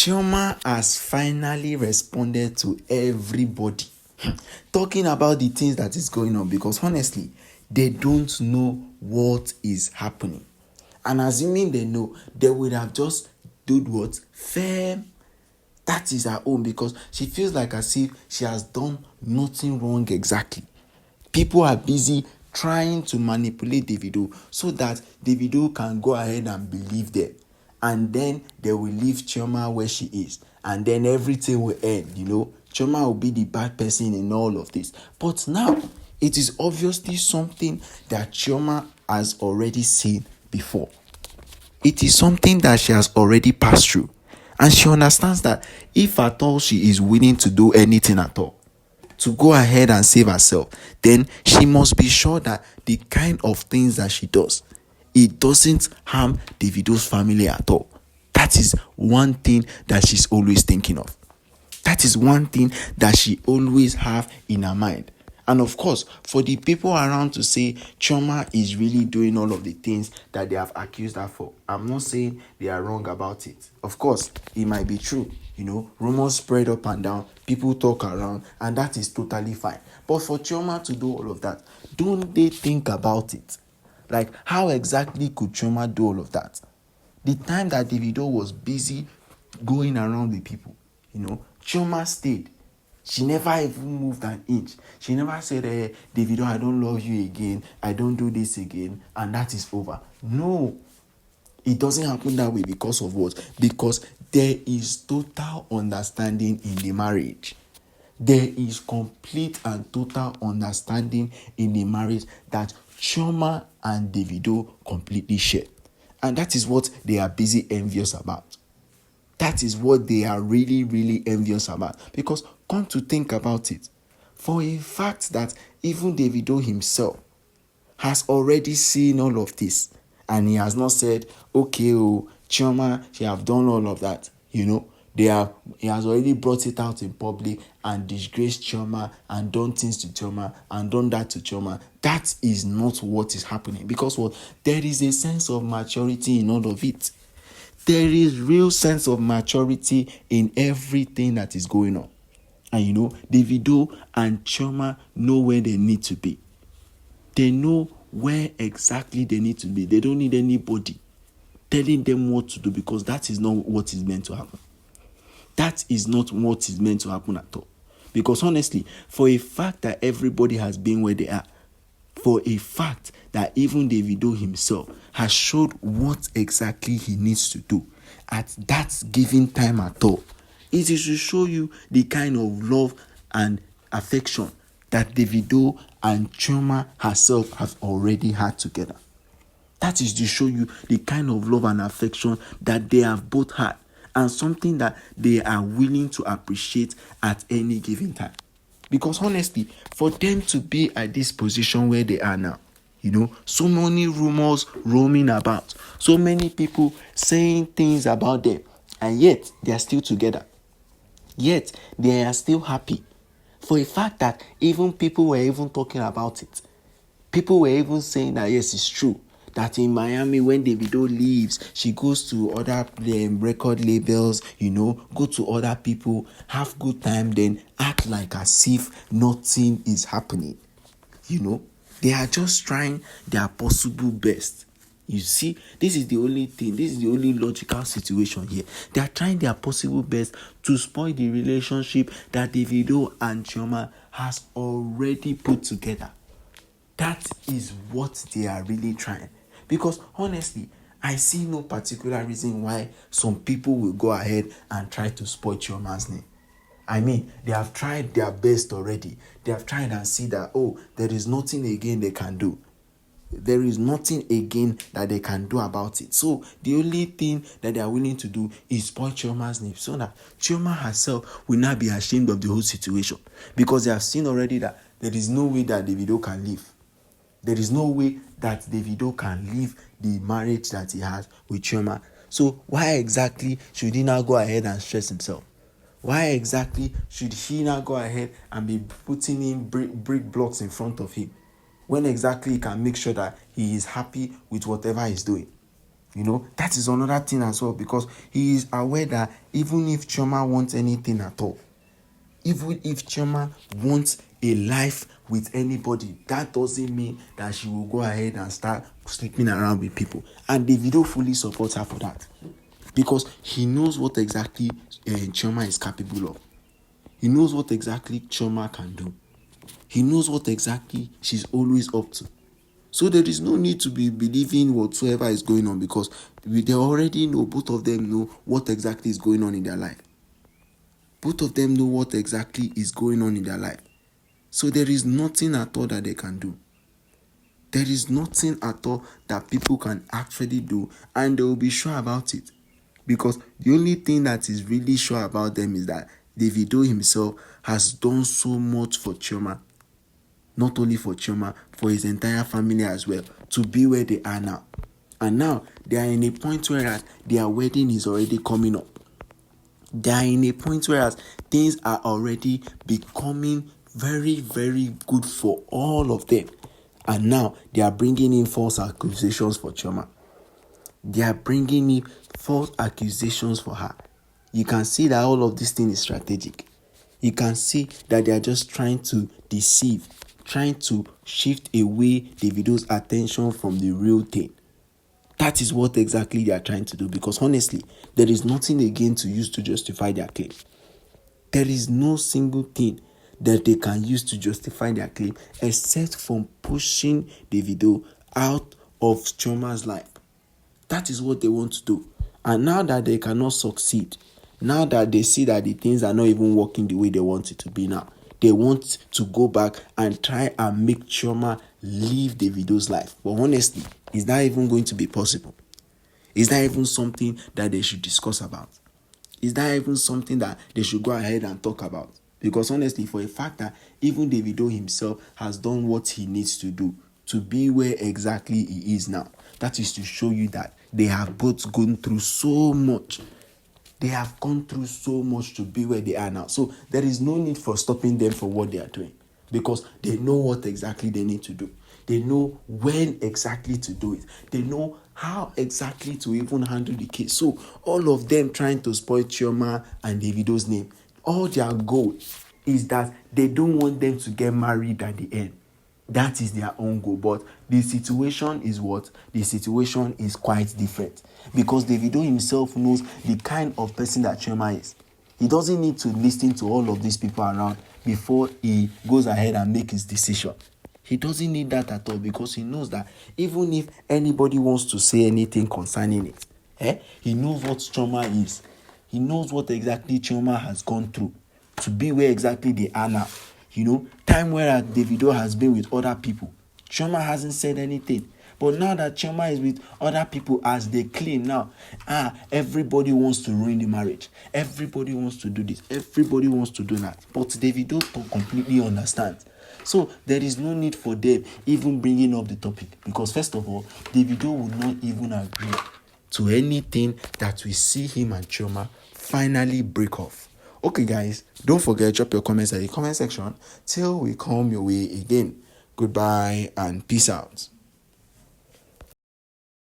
Chioma has finally responded to everybody talking about the things that is going on, because honestly, they don't know what is happening. And assuming they know, they would have just did what? Fair. That is her own, because she feels like as if she has done nothing wrong exactly. People are busy trying to manipulate Davido so that Davido can go ahead and believe them. And then they will leave Chioma where she is. And then everything will end, Chioma will be the bad person in all of this. But now, it is obviously something that Chioma has already seen before. It is something that she has already passed through. And she understands that if at all she is willing to do anything at all, to go ahead and save herself, then she must be sure that the kind of things that she does, it doesn't harm Davido's family at all. That is one thing that she's always thinking of. That is one thing that she always have in her mind. And of course, for the people around to say Chioma is really doing all of the things that they have accused her for, I'm not saying they are wrong about it. Of course, it might be true. Rumors spread up and down, people talk around, and that is totally fine. But for Chioma to do all of that, don't they think about it? Like, how exactly could Chioma do all of that? The time that Davido was busy going around with people, Chioma stayed. She never even moved an inch. She never said, Davido, I don't love you again. I don't do this again. And that is over. No. It doesn't happen that way because of what? Because there is total understanding in the marriage. There is complete and total understanding in the marriage that Chioma and Davido completely share. And that is what they are busy envious about. That is what they are really, really envious about. Because come to think about it, for a fact that even Davido himself has already seen all of this, and he has not said, okay, Chioma, she have done all of that. He has already brought it out in public and disgraced Chioma and done things to Chioma and done that to Chioma. That is not what is happening. Because what? There is a sense of maturity in all of it. There is real sense of maturity in everything that is going on. And Davido and Chioma know where they need to be. They know where exactly they need to be. They don't need anybody telling them what to do, because that is not what is meant to happen. That is not what is meant to happen at all. Because honestly, for a fact that everybody has been where they are, for a fact that even Davido himself has showed what exactly he needs to do at that given time at all, it is to show you the kind of love and affection that Davido and Chioma herself have already had together. That is to show you the kind of love and affection that they have both had, and something that they are willing to appreciate at any given time. Because honestly, for them to be at this position where they are now, so many rumors roaming about, so many people saying things about them, and yet they are still together. Yet they are still happy. For a fact that even people were even talking about it. People were even saying that yes, it's true. That in Miami, when Davido leaves, she goes to other record labels, go to other people, have good time, then act like as if nothing is happening. They are just trying their possible best. You see, this is the only thing, this is the only logical situation here. They are trying their possible best to spoil the relationship that Davido and Chioma has already put together. That is what they are really trying. Because honestly, I see no particular reason why some people will go ahead and try to spoil Chioma's name. I mean, they have tried their best already. They have tried and see that, there is nothing again they can do. There is nothing again that they can do about it. So the only thing that they are willing to do is spoil Chioma's name, so that Chioma herself will not be ashamed of the whole situation. Because they have seen already that there is no way that Davido can leave. There is no way that Davido can leave the marriage that he has with Chioma. So why exactly should he now go ahead and stress himself? Why exactly should he now go ahead and be putting in brick blocks in front of him, when exactly he can make sure that he is happy with whatever he's doing? That is another thing as well, because he is aware that even if Chioma wants anything at all, even if Chioma wants a life with anybody, that doesn't mean that she will go ahead and start sleeping around with people. And Davido fully supports her for that, because he knows what exactly Chioma is capable of. He knows what exactly Chioma can do. He knows what exactly she's always up to. So there is no need to be believing whatsoever is going on, because they already know, both of them know what exactly is going on in their life. Both of them know what exactly is going on in their life. So there is nothing at all that they can do. There is nothing at all that people can actually do, and they will be sure about it. Because the only thing that is really sure about them is that Davido himself has done so much for Chioma. Not only for Chioma, for his entire family as well, to be where they are now. And now they are in a point where their wedding is already coming up. They are in a point where things are already becoming very, very good for all of them. And now they are bringing in false accusations for Chioma. They are bringing in false accusations for her. You can see that all of this thing is strategic. You can see that they are just trying to deceive, trying to shift away Davido's attention from the real thing. That is what exactly they are trying to do, because honestly, there is nothing again to use to justify their claim. There is no single thing that they can use to justify their claim except from pushing Davido out of Chioma's life. That is what they want to do. And now that they cannot succeed, now that they see that the things are not even working the way they want it to be now, they want to go back and try and make Chioma live Davido's life. But honestly, is that even going to be possible? Is that even something that they should discuss about? Is that even something that they should go ahead and talk about? Because honestly, for a fact that even Davido himself has done what he needs to do to be where exactly he is now, that is to show you that they have both gone through so much. They have gone through so much to be where they are now. So there is no need for stopping them for what they are doing, because they know what exactly they need to do. They know when exactly to do it. They know how exactly to even handle the case. So all of them trying to spoil Chioma and Davido's name, all their goal is that they don't want them to get married at the end. That is their own goal. But the situation is what? The situation is quite different, because Davido himself knows the kind of person that Chioma is. He doesn't need to listen to all of these people around before he goes ahead and make his decision. He doesn't need that at all, because he knows that even if anybody wants to say anything concerning it, he knows what Chioma is. He knows what exactly Chioma has gone through to be where exactly they are now. Time where Davido has been with other people, Chioma hasn't said anything. But now that Chioma is with other people, as they claim now, everybody wants to ruin the marriage. Everybody wants to do this. Everybody wants to do that. But Davido completely understands. So there is no need for them even bringing up the topic, because first of all, Davido would not even agree to anything that we see him and Chioma finally break off. Okay, guys, don't forget, drop your comments at the comment section till we come your way again. Goodbye and peace out.